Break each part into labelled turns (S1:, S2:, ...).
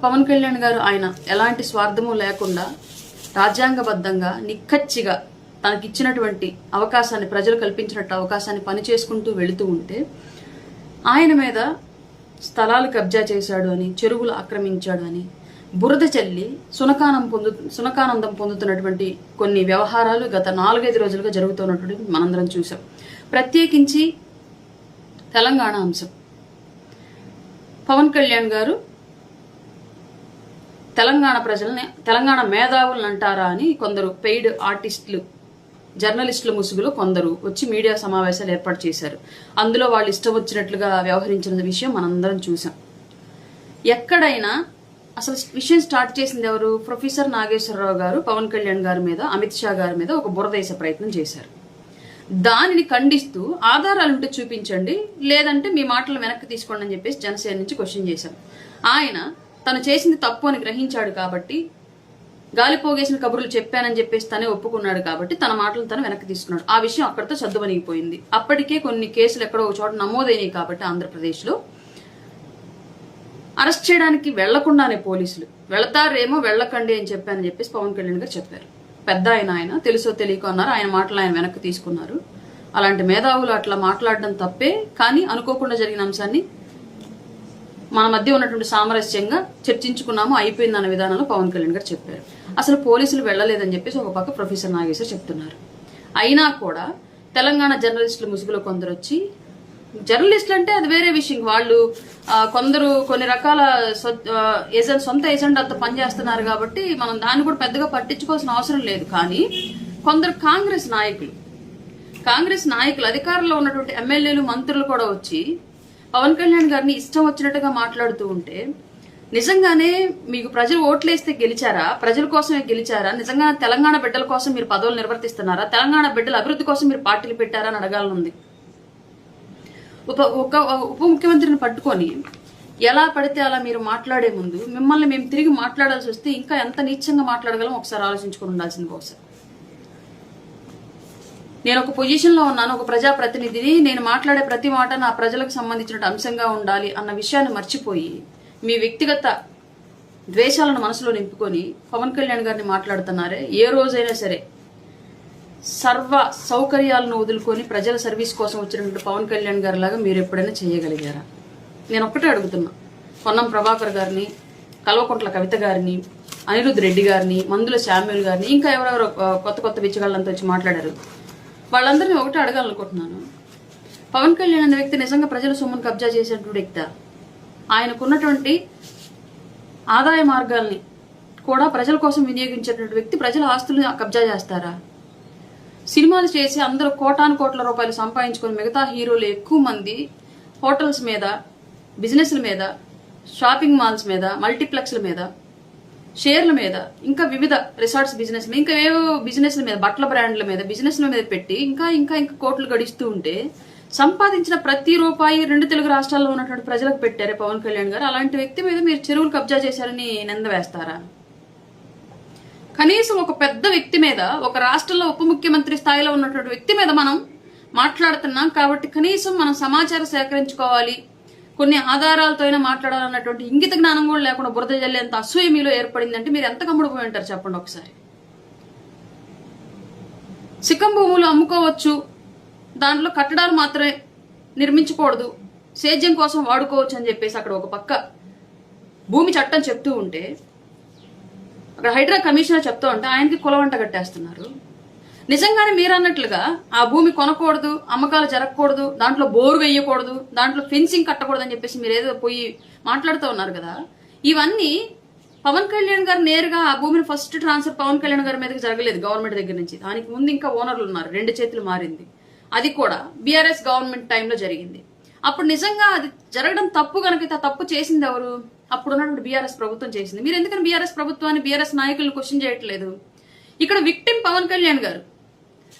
S1: పవన్ కళ్యాణ్ గారు ఆయన ఎలాంటి స్వార్థము లేకుండా రాజ్యాంగబద్ధంగా నిక్కచ్చిగా తనకిచ్చినటువంటి అవకాశాన్ని, ప్రజలు కల్పించినట్టు అవకాశాన్ని పని చేసుకుంటూ వెళుతూ ఉంటే ఆయన మీద స్థలాలు కబ్జా చేశాడు అని, చెరువులు ఆక్రమించాడు అని బురద చల్లి సునకానందం పొందుతున్నటువంటి కొన్ని వ్యవహారాలు గత 4-5 రోజులుగా జరుగుతున్నటువంటి మనందరం చూసాం. ప్రత్యేకించి తెలంగాణ అంశం. పవన్ కళ్యాణ్ గారు తెలంగాణ ప్రజల్ని తెలంగాణ మేధావులను అంటారా అని కొందరు పెయిడ్ ఆర్టిస్టులు, జర్నలిస్టుల ముసుగులో కొందరు వచ్చి మీడియా సమావేశాలు ఏర్పాటు చేశారు. అందులో వాళ్ళు ఇష్టం వచ్చినట్లుగా వ్యవహరించిన విషయం మనందరం చూసాం. ఎక్కడైనా అసలు విషయం స్టార్ట్ చేసింది ఎవరు? ప్రొఫెసర్ నాగేశ్వరరావు గారు పవన్ కళ్యాణ్ గారి మీద, అమిత్ షా గారి మీద ఒక బురదేశ ప్రయత్నం చేశారు. దానిని ఖండిస్తూ ఆధారాలుంటే చూపించండి, లేదంటే మీ మాటలు వెనక్కి తీసుకోండి అని చెప్పేసి జనసేన నుంచి క్వశ్చన్ చేశాం. ఆయన తను చేసింది తప్పు అని గ్రహించాడు కాబట్టి, గాలిపోగేసిన కబుర్లు చెప్పానని చెప్పేసి తనే ఒప్పుకున్నాడు కాబట్టి తన మాటలు తను వెనక్కి తీసుకున్నాడు. ఆ విషయం అక్కడితో సర్దుమణిగిపోయింది. అప్పటికే కొన్ని కేసులు ఎక్కడో ఒక చోట నమోదైనాయి కాబట్టి ఆంధ్రప్రదేశ్లో అరెస్ట్ చేయడానికి వెళ్లకుండానే పోలీసులు వెళతారేమో వెళ్ళకండి అని చెప్పానని చెప్పేసి పవన్ కళ్యాణ్ గారు చెప్పారు. పెద్ద ఆయన తెలుసో తెలియకో అన్నారు. ఆయన మాటలు ఆయన వెనక్కి తీసుకున్నారు. అలాంటి మేధావులు అట్లా మాట్లాడడం తప్పే, కానీ అనుకోకుండా జరిగిన అంశాన్ని మన మధ్య ఉన్నటువంటి సామరస్యంగా చర్చించుకున్నాము, అయిపోయిందన్న విధానంలో పవన్ కళ్యాణ్ గారు చెప్పారు. అసలు పోలీసులు వెళ్లలేదని చెప్పేసి ఒక పక్క ప్రొఫెసర్ నాగేశ్వర్ చెప్తున్నారు. అయినా కూడా తెలంగాణ జర్నలిస్టుల ముసుగులో కొందరు వచ్చి, జర్నలిస్టులు అంటే అది వేరే విషయం, వాళ్ళు కొందరు కొన్ని రకాల సొంత ఎజెండాతో పనిచేస్తున్నారు కాబట్టి మనం దాన్ని కూడా పెద్దగా పట్టించుకోవాల్సిన అవసరం లేదు. కానీ కొందరు కాంగ్రెస్ నాయకులు అధికారంలో ఉన్నటువంటి ఎమ్మెల్యేలు, మంత్రులు కూడా వచ్చి పవన్ కళ్యాణ్ గారిని ఇష్టం వచ్చినట్టుగా మాట్లాడుతూ ఉంటే, నిజంగానే మీకు ప్రజలు ఓట్లేస్తే గెలిచారా? ప్రజల కోసమే గెలిచారా? నిజంగా తెలంగాణ బిడ్డల కోసం మీరు పదవులు నిర్వర్తిస్తున్నారా? తెలంగాణ బిడ్డల అభివృద్ధి కోసం మీరు పార్టీలు పెట్టారా అని అడగాలనుంది. ఉప ముఖ్యమంత్రిని పట్టుకొని ఎలా పడితే అలా మీరు మాట్లాడే ముందు మిమ్మల్ని మేము తిరిగి మాట్లాడాల్సి వస్తే ఇంకా ఎంత నీచంగా మాట్లాడగలం ఒకసారి ఆలోచించుకుని ఉండాల్సింది. బహుశా నేను ఒక పొజిషన్లో ఉన్నాను, ఒక ప్రజాప్రతినిధిని, నేను మాట్లాడే ప్రతి మాట నా ప్రజలకు సంబంధించిన అంశంగా ఉండాలి అన్న విషయాన్ని మర్చిపోయి మీ వ్యక్తిగత ద్వేషాలను మనసులో నింపుకొని పవన్ కళ్యాణ్ గారిని మాట్లాడుతున్నారే. ఏ రోజైనా సరే సర్వ సౌకర్యాలను వదులుకొని ప్రజల సర్వీస్ కోసం వచ్చినటువంటి పవన్ కళ్యాణ్ గారి లాగా మీరు ఎప్పుడైనా చేయగలిగారా? నేను ఒక్కటే అడుగుతున్నా. పొన్నం ప్రభాకర్ గారిని, కల్వకుంట్ల కవిత గారిని, అనిరుద్ రెడ్డి గారిని, మందుల శామ్యూల్ గారిని, ఇంకా ఎవరెవరో కొత్త విచ్చగాళ్ళంతా వచ్చి మాట్లాడారు. వాళ్ళందరినీ ఒకటే అడగాలనుకుంటున్నాను. పవన్ కళ్యాణ్ అనే వ్యక్తి నిజంగా ప్రజల సొమ్మును కబ్జా చేసేటువంటి వ్యక్తి. ఆయనకున్నటువంటి ఆదాయ మార్గాల్ని కూడా ప్రజల కోసం వినియోగించేటువంటి వ్యక్తి ప్రజల ఆస్తులను కబ్జా చేస్తారా? సినిమాలు చేసి అందరూ కోటాను కోట్ల రూపాయలు సంపాదించుకొని మిగతా హీరోలు ఎక్కువ మంది హోటల్స్ మీద, బిజినెస్ల మీద, షాపింగ్ మాల్స్ మీద, మల్టీప్లెక్స్ల మీద, షేర్ల మీద, ఇంకా వివిధ రిసార్ట్స్ బిజినెస్ మీద, ఇంకా ఏవో బిజినెస్ల మీద, బట్టల బ్రాండ్ల మీద, బిజినెస్ల మీద పెట్టి ఇంకా కోట్లు గడిస్తూ ఉంటే సంపాదించిన ప్రతి రూపాయి 2 తెలుగు రాష్ట్రాల్లో ఉన్నటువంటి ప్రజలకు పెట్టారే పవన్ కళ్యాణ్ గారు. అలాంటి వ్యక్తి మీద మీరు చెరువులు కబ్జా చేశారని నింద వేస్తారా? కనీసం ఒక పెద్ద వ్యక్తి మీద, ఒక రాష్ట్రంలో ఉప ముఖ్యమంత్రి స్థాయిలో ఉన్నటువంటి వ్యక్తి మీద మనం మాట్లాడుతున్నాం కాబట్టి కనీసం మనం సమాచారం సేకరించుకోవాలి, కొన్ని ఆధారాలతో అయినా మాట్లాడాలన్నటువంటి ఇంగిత జ్ఞానం కూడా లేకుండా బురద జల్లేంత అసూయ మీలో ఏర్పడిందంటే మీరు ఎంత కమ్ముడిపోయి ఉంటారు చెప్పండి ఒకసారి. సిక్కం భూములు అమ్ముకోవచ్చు, దాంట్లో కట్టడాలు మాత్రమే నిర్మించకూడదు, సేద్యం కోసం వాడుకోవచ్చు అని చెప్పేసి అక్కడ ఒక పక్క భూమి చట్టం చెప్తూ ఉంటే, అక్కడ హైడ్రా కమిషనర్ చెప్తూ ఉంటే ఆయనకి కులవంట కట్టేస్తున్నారు. నిజంగానే మీరు అన్నట్లుగా ఆ భూమి కొనకూడదు, అమ్మకాలు జరగకూడదు, దాంట్లో బోరు వేయకూడదు, దాంట్లో ఫెన్సింగ్ కట్టకూడదు అని చెప్పేసి మీరు ఏదో పోయి మాట్లాడుతూ ఉన్నారు కదా. ఇవన్నీ పవన్ కళ్యాణ్ గారు నేరుగా ఆ భూమిని ఫస్ట్ ట్రాన్స్ఫర్ పవన్ కళ్యాణ్ గారి మీదకి జరగలేదు గవర్నమెంట్ దగ్గర నుంచి. దానికి ముందు ఇంకా ఓనర్లు ఉన్నారు, 2 చేతులు మారింది. అది కూడా బీఆర్ఎస్ గవర్నమెంట్ టైంలో జరిగింది. అప్పుడు నిజంగా అది జరగడం తప్పు కనుక తప్పు చేసింది ఎవరు? అప్పుడు ఉన్నటువంటి బీఆర్ఎస్ ప్రభుత్వం చేసింది. మీరు ఎందుకని బీఆర్ఎస్ ప్రభుత్వాన్ని, బీఆర్ఎస్ నాయకులను క్వశ్చన్ చేయట్లేదు? ఇక్కడ విక్టిమ్ పవన్ కళ్యాణ్ గారు.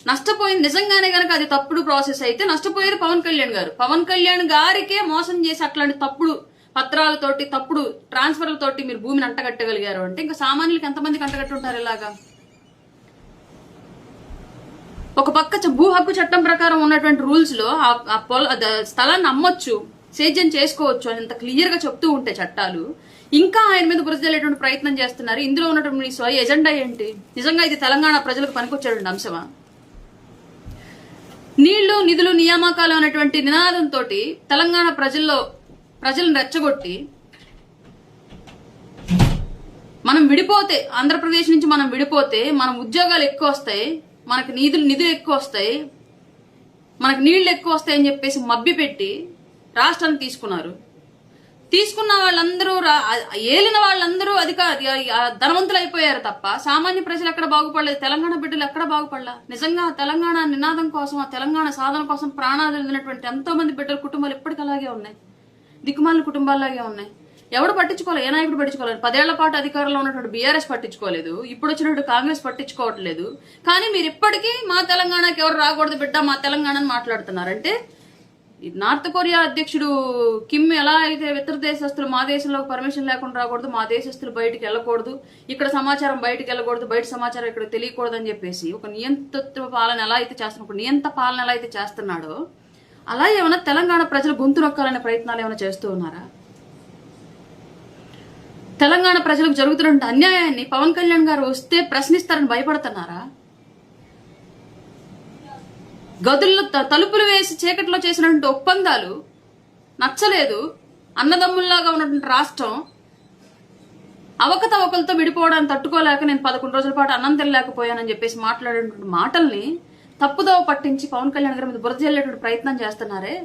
S1: నష్టపోయింది నిజంగానే కనుక అది తప్పుడు ప్రాసెస్ అయితే నష్టపోయేది పవన్ కళ్యాణ్ గారు. పవన్ కళ్యాణ్ గారికే మోసం చేసి అట్లాంటి తప్పుడు పత్రాలతోటి, తప్పుడు ట్రాన్స్ఫర్లతోటి మీరు భూమిని అంటగట్టగలిగారు అంటే ఇంకా సామాన్యులకు ఎంతమందికి అంటగట్టి ఉంటారు ఇలాగా? ఒక పక్క భూ హక్కు చట్టం ప్రకారం ఉన్నటువంటి రూల్స్ లో ఆ స్థలాన్ని అమ్మొచ్చు, సేద్యం చేసుకోవచ్చు అని ఇంత క్లియర్ గా చెప్తూ ఉంటే చట్టాలు, ఇంకా ఆయన మీద బురద జల్లేటువంటి ప్రయత్నం చేస్తున్నారు. ఇందులో ఉన్నటువంటి మీ స్వయ ఎజెండా ఏంటి? నిజంగా ఇది తెలంగాణ ప్రజలకు పనికొచ్చేటువంటి అంశమా? నీళ్లు, నిధులు, నియామకాలు అనేటువంటి నినాదంతో తెలంగాణ ప్రజలను రెచ్చగొట్టి మనం విడిపోతే, ఆంధ్రప్రదేశ్ నుంచి మనం విడిపోతే మనం ఉద్యోగాలు ఎక్కువ వస్తాయి, మనకు నిధులు ఎక్కువ వస్తాయి, మనకు నీళ్లు ఎక్కువ వస్తాయని చెప్పేసి మభ్యపెట్టి రాష్ట్రాన్ని తీసుకున్న వాళ్ళందరూ, ఏలిన వాళ్ళందరూ ధనవంతులు అయిపోయారు తప్ప సామాన్య ప్రజలు ఎక్కడ బాగుపడలేదు, తెలంగాణ బిడ్డలు ఎక్కడ బాగుపడలా. నిజంగా తెలంగాణ నినాదం కోసం, ఆ తెలంగాణ సాధన కోసం ప్రాణాలు వదిలినటువంటి ఎంతో మంది బిడ్డల కుటుంబాలు ఇప్పటికీ అలాగే ఉన్నాయి, దిక్కుమాలిన కుటుంబాలాగే ఉన్నాయి. ఎవడు పట్టించుకోలేదు, ఏ నాయకుడు పట్టించుకోలేదు. 10 ఏళ్ల పాటు అధికారంలో ఉన్నటువంటి బీఆర్ఎస్ పట్టించుకోలేదు, ఇప్పుడు వచ్చినటువంటి కాంగ్రెస్ పట్టించుకోవట్లేదు. కానీ మీరు ఇప్పటికీ మా తెలంగాణకి ఎవరు రాకూడదు బిడ్డ, మా తెలంగాణని మాట్లాడుతున్నారంటే, నార్త్ కొరియా అధ్యక్షుడు కిమ్ ఎలా అయితే ఇతర దేశస్తులు మా దేశంలో పర్మిషన్ లేకుండా రాకూడదు, మా దేశస్తులు బయటికి వెళ్ళకూడదు, ఇక్కడ సమాచారం బయటికి వెళ్ళకూడదు, బయట సమాచారం ఇక్కడ తెలియకూడదు అని చెప్పేసి ఒక నియంతృత్వ పాలన ఎలా అయితే చేస్తున్నాడు, నియంత పాలన ఎలా అయితే చేస్తున్నాడో, అలా ఏమైనా తెలంగాణ ప్రజలు గొంతు నొక్కాలనే ప్రయత్నాలు ఏమైనా చేస్తూ ఉన్నారా? తెలంగాణ ప్రజలకు జరుగుతున్న అన్యాయాన్ని పవన్ కళ్యాణ్ గారు వస్తే ప్రశ్నిస్తారని భయపడుతున్నారా? గదుల్లో తలుపులు వేసి చీకట్లో చేసినటువంటి ఒప్పందాలు నచ్చలేదు, అన్నదమ్ముల్లాగా ఉన్నటువంటి రాష్ట్రం అవకతవకలతో విడిపోవడానికి తట్టుకోలేక నేను 11 రోజుల పాటు అన్నం తినలేకపోయానని చెప్పేసి మాట్లాడేటువంటి మాటల్ని తప్పుదోవ పట్టించి పవన్ కళ్యాణ్ గారి మీద బురద జల్లేటువంటి ప్రయత్నం చేస్తున్నారే,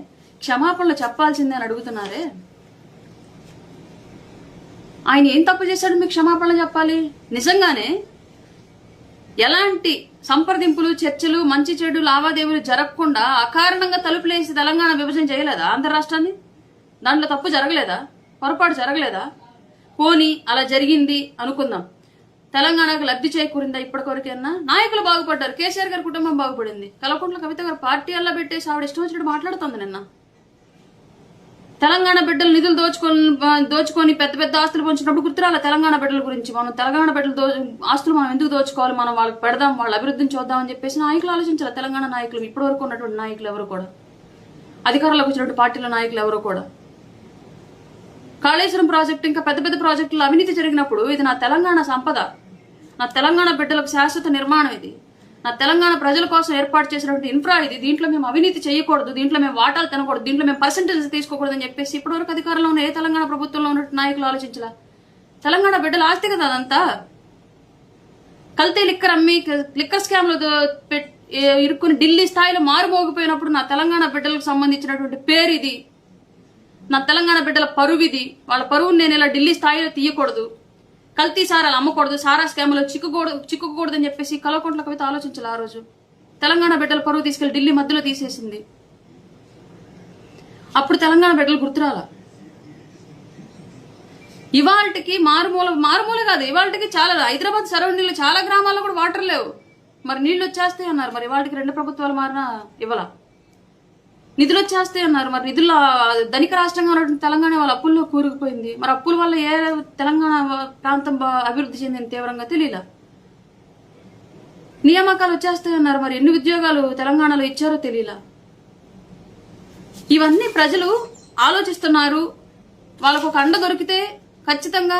S1: క్షమాపణలు చెప్పాల్సిందే అని అడుగుతున్నారే. ఆయన ఏం తప్పు చేశాడు మీకు క్షమాపణలు చెప్పాలి? నిజంగానే ఎలాంటి సంప్రదింపులు, చర్చలు, మంచి చెడు లావాదేవీలు జరగకుండా అకారణంగా తలుపులేసి తెలంగాణ విభజన చేయలేదా ఆంధ్ర రాష్ట్రాన్ని? దాంట్లో తప్పు జరగలేదా? పొరపాటు జరగలేదా? పోనీ అలా జరిగింది అనుకుందాం, తెలంగాణకు లబ్ధి చేకూరిందా ఇప్పటికొరకైనా? నాయకులు బాగుపడ్డారు, కేసీఆర్ గారి కుటుంబం బాగుపడింది, కల్వకుంట్ల కవిత గారు పార్టీ అల్లా పెట్టేసి ఆవిడ ఇష్టం వచ్చినట్టు మాట్లాడుతుంది. నిన్న తెలంగాణ బిడ్డలు నిధులు దోచుకొని పెద్ద పెద్ద ఆస్తులు పంచినప్పుడు గుర్తురాల తెలంగాణ బిడ్డల గురించి. మనం తెలంగాణ బిడ్డలు ఆస్తులు మనం ఎందుకు దోచుకోవాలి, మనం వాళ్ళకి పెడదాం, వాళ్ళ అభివృద్ధిని చూద్దామని చెప్పేసి నాయకులు ఆలోచించాలి. తెలంగాణ నాయకులు, ఇప్పటి వరకు ఉన్నటువంటి నాయకులు ఎవరు కూడా, అధికారంలోకి వచ్చినటువంటి పార్టీల నాయకులు ఎవరు కూడా, కాళేశ్వరం ప్రాజెక్టు ఇంకా పెద్ద పెద్ద ప్రాజెక్టులో అవినీతి జరిగినప్పుడు ఇది నా తెలంగాణ సంపద, నా తెలంగాణ బిడ్డలకు శాశ్వత నిర్మాణం, ఇది నా తెలంగాణ ప్రజల కోసం ఏర్పాటు చేసినటువంటి ఇన్ఫ్రా, ఇది దీంట్లో మేము అవినీతి చేయకూడదు, దీంట్లో మేము వాటాలు తినకూడదు, దీంట్లో మేము పర్సెంటేజ్ తీసుకోకూడదు అని చెప్పేసి ఇప్పటివరకు అధికారంలో ఉన్న ఏ తెలంగాణ ప్రభుత్వంలో ఉన్న నాయకులు ఆలోచించలా. తెలంగాణ బిడ్డల ఆస్తి కదా అదంతా. కల్తీ లిక్కర్ అమ్మి లిక్కర్ స్కామ్ లో ఇరుక్కుని ఢిల్లీ స్థాయిలో మారుమోగిపోయినప్పుడు నా తెలంగాణ బిడ్డలకు సంబంధించినటువంటి పేరు ఇది, నా తెలంగాణ బిడ్డల పరువు ఇది, వాళ్ళ పరువుని నేను ఇలా ఢిల్లీ స్థాయిలో తీయకూడదు, కల్తీ సారాలు అమ్మకూడదు, సారా స్కామ్లో చిక్కుకూడదు అని చెప్పేసి కల్వకుంట్ల కవిత ఆలోచించాలి. ఆ రోజు తెలంగాణ బిడ్డల పరువు తీసుకెళ్లి ఢిల్లీ మధ్యలో తీసేసింది. అప్పుడు తెలంగాణ బిడ్డలు గుర్తురాల. ఇవాళకి మారుమూల కాదు, ఇవాళకి చాలా హైదరాబాద్ సరౌండింగ్ చాలా గ్రామాల్లో కూడా వాటర్ లేవు, మరి నీళ్లు వచ్చేస్తాయి అన్నారు. మరి ఇవాళకి 2 ప్రభుత్వాలు మారినా ఇవ్వాల. నిధులు వచ్చేస్తాయి అన్నారు, మరి నిధుల్లో ధనిక రాష్ట్రంగా ఉన్నటువంటి తెలంగాణ వాళ్ళ అప్పుల్లో కూరుకుపోయింది. మరి అప్పుల వల్ల ఏ తెలంగాణ ప్రాంతం అభివృద్ధి చెందింది తీవ్రంగా తెలియలా. నియామకాలు వచ్చేస్తాయి అన్నారు, మరి ఎన్ని ఉద్యోగాలు తెలంగాణలో ఇచ్చారో తెలియలా. ఇవన్నీ ప్రజలు ఆలోచిస్తున్నారు. వాళ్ళకు ఒక అండ దొరికితే ఖచ్చితంగా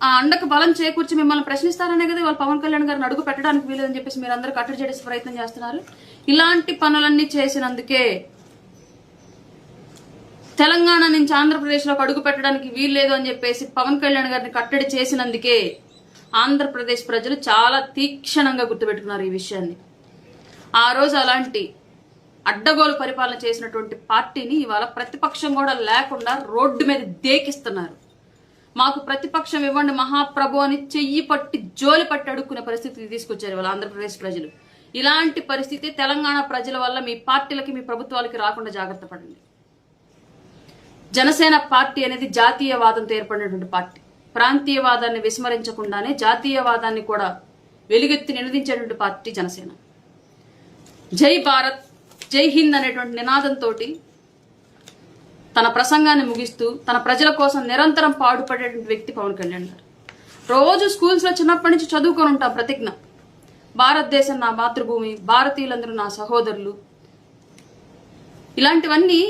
S1: ఆ అండకు బలం చేకూర్చి మిమ్మల్ని ప్రశ్నిస్తారనే కదా వాళ్ళు పవన్ కళ్యాణ్ గారిని అడుగు పెట్టడానికి వీలేదని చెప్పేసి మీరు అందరూ కట్టడి చేసే ప్రయత్నం చేస్తున్నారు. ఇలాంటి పనులన్నీ చేసినందుకే, తెలంగాణ నుంచి ఆంధ్రప్రదేశ్లోకి అడుగు పెట్టడానికి వీల్లేదు అని చెప్పేసి పవన్ కళ్యాణ్ గారిని కట్టడి చేసినందుకే ఆంధ్రప్రదేశ్ ప్రజలు చాలా తీక్షణంగా గుర్తుపెట్టుకున్నారు ఈ విషయాన్ని. ఆ రోజు అలాంటి అడ్డగోలు పరిపాలన చేసినటువంటి పార్టీని ఇవాళ ప్రతిపక్షం కూడా లేకుండా రోడ్డు మీద దేకిస్తున్నారు. మాకు ప్రతిపక్షం ఇవ్వండి మహాప్రభు అని చెయ్యి పట్టి జోలి పట్టి అడుక్కునే పరిస్థితికి తీసుకొచ్చారు ఇవాళ ఆంధ్రప్రదేశ్ ప్రజలు. ఇలాంటి పరిస్థితి తెలంగాణ ప్రజల వల్ల మీ పార్టీలకి, మీ ప్రభుత్వాలకి రాకుండా జాగ్రత్త పడండి. జనసేన పార్టీ అనేది జాతీయవాదంతో ఏర్పడినటువంటి పార్టీ. ప్రాంతీయవాదాన్ని విస్మరించకుండానే జాతీయవాదాన్ని కూడా వెలుగెత్తి నినదించేటువంటి పార్టీ జనసేన. జై భారత్, జై హింద్ అనేటువంటి నినాదంతో తన ప్రసంగాన్ని ముగిస్తూ తన ప్రజల కోసం నిరంతరం పాటుపడేటువంటి వ్యక్తి పవన్ కళ్యాణ్ గారు. రోజు స్కూల్స్లో చిన్నప్పటి నుంచి చదువుకొని ఉంటాం ప్రతిజ్ఞ, భారతదేశం నా మాతృభూమి, భారతీయులందరూ నా సహోదరులు. ఇలాంటివన్నీ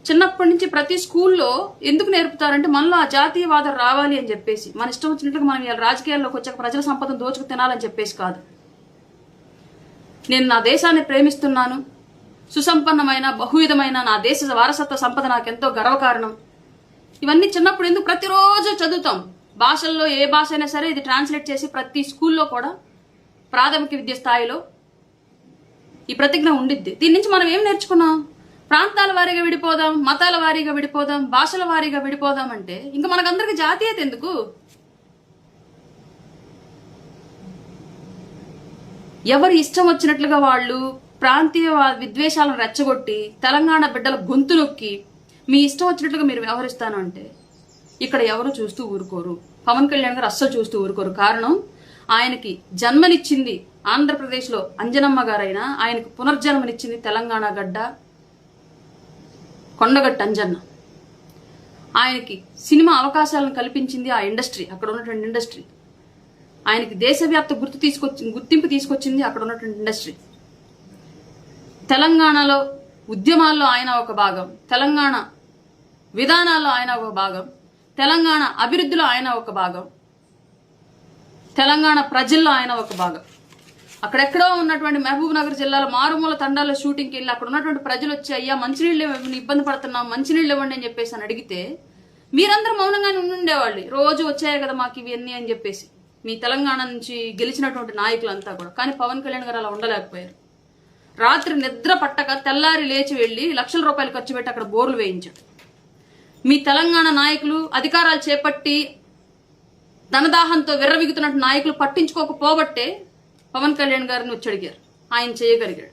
S1: చిన్నప్పటి నుంచి ప్రతి స్కూల్లో ఎందుకు నేర్పుతారంటే మనలో ఆ జాతీయవాదం రావాలి అని చెప్పేసి, మన ఇష్టం వచ్చినట్టుగా మనం ఇలా రాజకీయాల్లోకి వచ్చాక ప్రజల సంపదను దోచుకు తినాలని చెప్పేసి కాదు. నేను నా దేశాన్ని ప్రేమిస్తున్నాను, సుసంపన్నమైన బహువిధమైన నా దేశ వారసత్వ సంపద నాకెంతో గర్వకారణం. ఇవన్నీ చిన్నప్పుడు ఎందుకు ప్రతిరోజు చదువుతాం. భాషల్లో ఏ భాష అయినా సరే ఇది ట్రాన్స్లేట్ చేసి ప్రతి స్కూల్లో కూడా ప్రాథమిక విద్య స్థాయిలో ఈ ప్రతిజ్ఞ ఉండిద్ది. దీని నుంచి మనం ఏం నేర్చుకున్నాం? ప్రాంతాల వారీగా విడిపోదాం, మతాల వారీగా విడిపోదాం, భాషల వారీగా విడిపోదాం అంటే ఇంకా మనకందరికి జాతీయత ఎందుకు? ఎవరు ఇష్టం వచ్చినట్లుగా వాళ్ళు ప్రాంతీయ విద్వేషాలను రెచ్చగొట్టి తెలంగాణ బిడ్డల గొంతు నొక్కి మీ ఇష్టం వచ్చినట్లుగా మీరు వ్యవహరిస్తాను అంటే ఇక్కడ ఎవరు చూస్తూ ఊరుకోరు. పవన్ కళ్యాణ్ గారు అస్సలు చూస్తూ ఊరుకోరు. కారణం, ఆయనకి జన్మనిచ్చింది ఆంధ్రప్రదేశ్లో అంజనమ్మ గారైనా ఆయనకు పునర్జన్మనిచ్చింది తెలంగాణ గడ్డ కొండగట్టు అంజన్న. ఆయనకి సినిమా అవకాశాలను కల్పించింది ఆ ఇండస్ట్రీ, అక్కడ ఉన్నటువంటి ఇండస్ట్రీ. ఆయనకి దేశవ్యాప్త గుర్తింపు తీసుకొచ్చింది అక్కడ ఉన్నటువంటి ఇండస్ట్రీ. తెలంగాణలో ఉద్యమాల్లో ఆయన ఒక భాగం, తెలంగాణ విధానాల్లో ఆయన ఒక భాగం, తెలంగాణ అభివృద్ధిలో ఆయన ఒక భాగం, తెలంగాణ ప్రజల్లో ఆయన ఒక భాగం. అక్కడెక్కడో ఉన్నటువంటి మహబూబ్ నగర్ జిల్లాలో మారుమూల తండాల్లో షూటింగ్కి వెళ్ళి అక్కడ ఉన్నటువంటి ప్రజలు వచ్చి అయ్యా మంచినీళ్ళు ఇబ్బంది పడుతున్నాం, మంచినీళ్ళు ఇవ్వండి అని చెప్పేసి అని అడిగితే మీరందరూ మౌనంగానే ఉండేవాళ్ళు. రోజు వచ్చాయి కదా మాకు ఇవన్నీ అని చెప్పేసి మీ తెలంగాణ నుంచి గెలిచినటువంటి నాయకులంతా కూడా. కానీ పవన్ కళ్యాణ్ గారు అలా ఉండలేకపోయారు. రాత్రి నిద్ర పట్టక తెల్లారి లేచి వెళ్లి లక్షల రూపాయలు ఖర్చు పెట్టి అక్కడ బోర్లు వేయించాడు. మీ తెలంగాణ నాయకులు అధికారాలు చేపట్టి ధనదాహంతో విర్రవిగుతున్నట్టు నాయకులు పట్టించుకోకపోబట్టే పవన్ కళ్యాణ్ గారిని వచ్చి అడిగారు, ఆయన చేయగలిగాడు.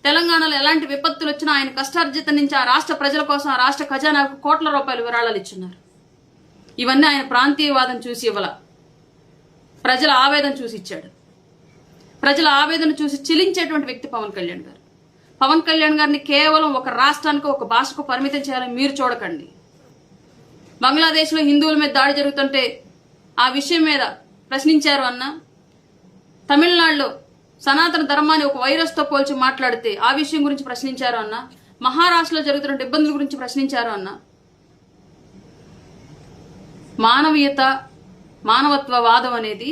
S1: తెలంగాణలో ఎలాంటి విపత్తులు వచ్చినా ఆయన కష్టార్జిత నుంచి ఆ రాష్ట్ర ప్రజల కోసం ఆ రాష్ట్ర ఖజానాకు కోట్ల రూపాయలు విరాళాలు ఇచ్చున్నారు. ఇవన్నీ ఆయన ప్రాంతీయవాదం చూసి ఇవ్వాల, ప్రజల ఆవేదన చూసి ఇచ్చాడు. ప్రజల ఆవేదన చూసి చెలించేటువంటి వ్యక్తి పవన్ కళ్యాణ్ గారు. పవన్ కళ్యాణ్ గారిని కేవలం ఒక రాష్ట్రానికి ఒక భాషకు పరిమితం చేయాలని మీరు చూడకండి. బంగ్లాదేశ్లో హిందువుల మీద దాడి జరుగుతుంటే ఆ విషయం మీద ప్రశ్నించారు అన్న, తమిళనాడులో సనాతన ధర్మాన్ని ఒక వైరస్తో పోల్చి మాట్లాడితే ఆ విషయం గురించి ప్రశ్నించారు అన్న, మహారాష్ట్రలో జరుగుతున్న ఇబ్బందుల గురించి ప్రశ్నించారు అన్న. మానవీయత, మానవత్వవాదం అనేది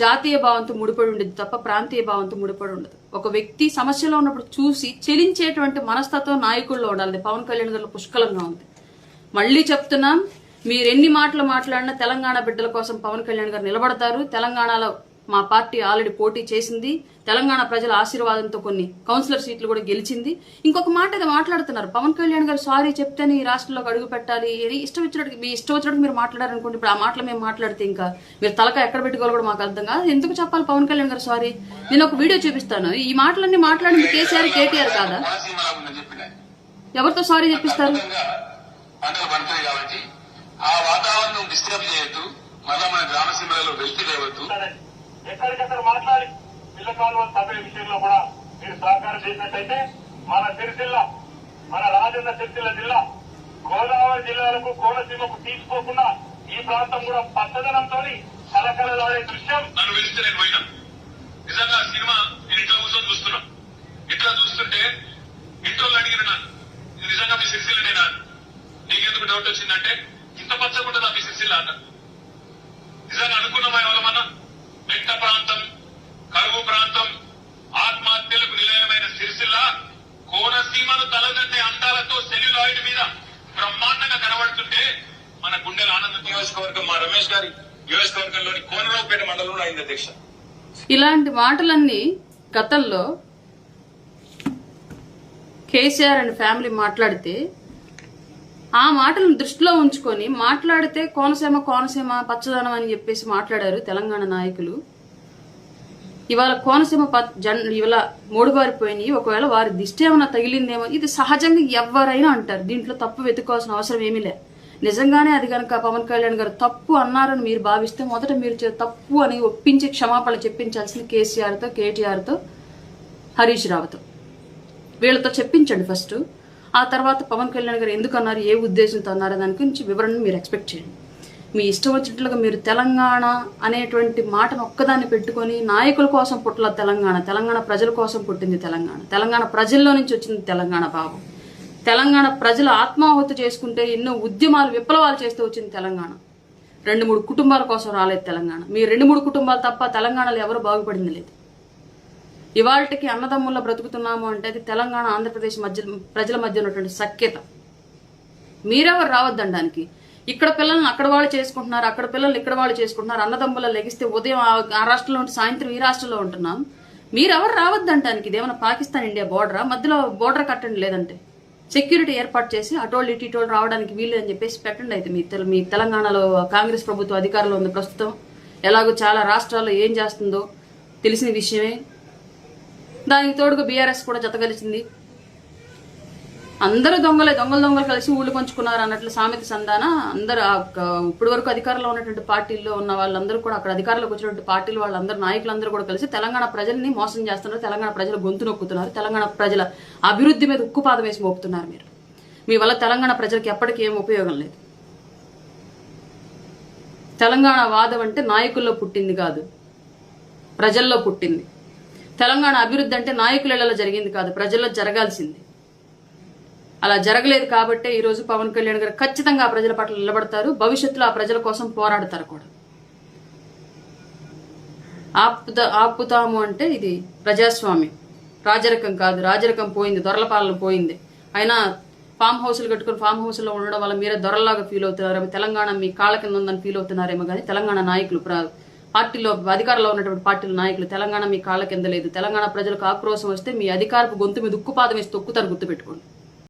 S1: జాతీయ భావంతో ముడిపడి ఉండేది తప్ప ప్రాంతీయ భావంతో ముడిపడి ఉండదు. ఒక వ్యక్తి సమస్యలో ఉన్నప్పుడు చూసి చెలించేటువంటి మనస్తత్వం నాయకుల్లో ఉండాలి. పవన్ కళ్యాణ్ గారిలో పుష్కలంగా ఉంది. మళ్ళీ చెప్తున్నాం, మీరు ఎన్ని మాటలు మాట్లాడినా తెలంగాణ బిడ్డల కోసం పవన్ కళ్యాణ్ గారు నిలబడతారు. తెలంగాణలో మా పార్టీ ఆల్రెడీ పోటీ చేసింది. తెలంగాణ ప్రజల ఆశీర్వాదంతో కొన్ని కౌన్సిలర్ సీట్లు కూడా గెలిచింది. ఇంకొక మాట ఏదో మాట్లాడుతున్నారు, పవన్ కళ్యాణ్ గారు సారీ చెప్తేనే ఈ రాష్ట్రంలోకి అడుగు పెట్టాలి, ఇష్టం వచ్చినట్టు మీ ఇష్టం వచ్చినట్టు మీరు మాట్లాడారనుకోండి. ఇప్పుడు ఆ మాటలు మేము మాట్లాడితే ఇంకా మీరు తలక ఎక్కడ పెట్టుకోవాలి కూడా మాకు అర్థం కాదు. ఎందుకు చెప్పాలి పవన్ కళ్యాణ్ గారు సారీ? నేను ఒక వీడియో చూపిస్తాను. ఈ మాటలన్నీ మాట్లాడింది కేసీఆర్, కేటీఆర్ కాదా? ఎవరితో సారీ చెప్పిస్తారు?
S2: ఆ వాతావరణం డిస్టర్బ్ చేయొద్దు, మళ్ళా మన గ్రామసీమలలో వెళ్తి లేవద్దు. ఎక్కడికక్కడ మాట్లాడి పిల్ల కాలువలు తవ్వే విషయంలో కూడా మీరు సహకారం చేసినట్టయితే మన సిరిసిల్ల, మన రాజన్న సిరిసిల్ల జిల్లా గోదావరి జిల్లాలకు కోనసీమకు తీసుకోకుండా ఈ ప్రాంతం కూడా పచ్చదనంతో కలకలలాడే దృశ్యం. నన్ను పిలిస్తే నేను పోయినా. నిజంగా సినిమా నేను ఇట్లా కూర్చొని చూస్తున్నా. ఇట్లా చూస్తుంటే ఇంట్లో అడిగిన నన్ను, నిజంగా మీ సిరిసిల్లనేనా, నీకెందుకు డౌట్ వచ్చిందంటే ఇంత పచ్చకుండా మీ సిరిసిల్ల అన్న. నిజంగా అనుకున్నామా ఎవరమన్నా? మెట్ట ప్రాంతం, కరువు ప్రాంతం, ఆత్మహత్యలకు నిలయమైన సిరిసిల్ల కోనసీమను తలదన్నే అందాలతో సెల్యులాయిడ్ మీద బ్రహ్మాండంగా కనబడుతుంటే మన గుండెల ఆనంద నియోజకవర్గం మా రమేష్ గారి నియోజకవర్గంలోని కోనరావుపేట మండలంలో అయింది అధ్యక్ష.
S1: ఇలాంటి మాటలన్నీ గతంలో కేసీఆర్ అండ్ ఫ్యామిలీ మాట్లాడితే ఆ మాటలను దృష్టిలో ఉంచుకొని మాట్లాడితే కోనసీమ పచ్చదనం అని చెప్పేసి మాట్లాడారు తెలంగాణ నాయకులు. ఇవాళ కోనసీమ ఇవాళ మూడుబారిపోయినాయి. ఒకవేళ వారి దిష్టి ఏమైనా తగిలిందేమో, ఇది సహజంగా ఎవరైనా అంటారు. దీంట్లో తప్పు వెతుక్కోవాల్సిన అవసరం ఏమీ లేదు. నిజంగానే అది కనుక పవన్ కళ్యాణ్ గారు తప్పు అన్నారని మీరు భావిస్తే మొదట మీరు తప్పు అని ఒప్పించి క్షమాపణ చెప్పించాల్సింది కేసీఆర్తో, కేటీఆర్తో, హరీష్ రావుతో. వీళ్ళతో చెప్పించండి ఫస్ట్. ఆ తర్వాత పవన్ కళ్యాణ్ గారు ఎందుకు అన్నారు, ఏ ఉద్దేశంతో అన్నారు దాని గురించి వివరణ మీరు ఎక్స్పెక్ట్ చేయండి. మీ ఇష్టం వచ్చినట్లుగా మీరు తెలంగాణ అనేటువంటి మాటను ఒక్కదాన్ని పెట్టుకొని నాయకుల కోసం పుట్టల తెలంగాణ, తెలంగాణ ప్రజల కోసం పుట్టింది తెలంగాణ, తెలంగాణ ప్రజల్లో నుంచి వచ్చింది తెలంగాణ భావం. తెలంగాణ ప్రజలు ఆత్మాహుతి చేసుకుంటే ఎన్నో ఉద్యమాలు విప్లవాలు చేస్తూ వచ్చింది తెలంగాణ. 2-3 కుటుంబాల కోసం రాలేదు తెలంగాణ. మీ 2-3 కుటుంబాలు తప్ప తెలంగాణలో ఎవరు బాగుపడింది లేదు. ఇవాళకి అన్నదమ్ముల్లో బ్రతుకుతున్నాము అంటే అది తెలంగాణ ఆంధ్రప్రదేశ్ మధ్య ప్రజల మధ్య ఉన్నటువంటి సఖ్యత. మీరెవరు రావద్దనడానికి. ఇక్కడ పిల్లల్ని అక్కడ వాళ్ళు చేసుకుంటున్నారు, అక్కడ పిల్లల్ని ఇక్కడ వాళ్ళు చేసుకుంటున్నారు. అన్నదమ్ముల లెగిస్తే ఉదయం ఆ రాష్ట్రంలో ఉంటే సాయంత్రం ఈ రాష్ట్రంలో ఉంటున్నాం. మీరెవరు రావద్దంటానికి. ఇదేమన్నా పాకిస్తాన్ ఇండియా బోర్డరా? మధ్యలో బోర్డర్ కట్టండి, లేదంటే సెక్యూరిటీ ఏర్పాటు చేసి అటోళ్ళు ఇటోళ్ళు రావడానికి వీలు అని చెప్పేసి పెట్టండి. అయితే మీ తెలంగాణలో కాంగ్రెస్ ప్రభుత్వం అధికారంలో ఉంది ప్రస్తుతం. ఎలాగో చాలా రాష్ట్రాల్లో ఏం చేస్తుందో తెలిసిన విషయమే. దానికి తోడుగా బీఆర్ఎస్ కూడా జతగలిసింది. అందరూ దొంగలు కలిసి ఊళ్ళు పంచుకున్నారు అన్నట్లు సామెత సంధాన. అందరూ ఇప్పటి వరకు అధికారంలో ఉన్నటువంటి పార్టీల్లో ఉన్న వాళ్ళందరూ కూడా అక్కడ అధికారంలోకి వచ్చినటువంటి పార్టీలు వాళ్ళందరూ నాయకులందరూ కూడా కలిసి తెలంగాణ ప్రజల్ని మోసం చేస్తున్నారు. తెలంగాణ ప్రజల గొంతు నొక్కుతున్నారు. తెలంగాణ ప్రజల అభివృద్ధి మీద ఉక్కుపాదం వేసి మోపుతున్నారు మీరు. మీ వల్ల తెలంగాణ ప్రజలకు ఎప్పటికీ ఏం ఉపయోగం లేదు. తెలంగాణ వాదం అంటే నాయకుల్లో పుట్టింది కాదు, ప్రజల్లో పుట్టింది. తెలంగాణ అభివృద్ధి అంటే నాయకులలో జరిగింది కాదు, ప్రజల్లో జరగాల్సింది. అలా జరగలేదు కాబట్టే ఈరోజు పవన్ కళ్యాణ్ గారు ఖచ్చితంగా ఆ ప్రజల పట్ల నిలబడతారు. భవిష్యత్తులో ఆ ప్రజల కోసం పోరాడతారు కూడా. ఆపుతాము అంటే ఇది ప్రజాస్వామ్యం, రాజరికం కాదు. రాజరికం పోయింది, దొరల పాలన పోయింది. అయినా ఫామ్ హౌస్లు కట్టుకుని ఫామ్ హౌస్లో ఉండడం వల్ల మీరే దొరల్లాగా ఫీల్ అవుతున్నారేమో, తెలంగాణ మీ కాళ్ళ కింద ఉందని ఫీల్ అవుతున్నారేమో. కానీ తెలంగాణ నాయకులు, పార్టీలో అధికారంలో ఉన్నటువంటి పార్టీల నాయకులు తెలంగాణ మీ కాళ్ళ కింద లేదు. తెలంగాణ ప్రజలకు ఆక్రోశం వస్తే మీ అధికారపు గొంతు మీద ఉక్కుపాదం వేసి తొక్కుతారు, గుర్తుపెట్టుకోండి.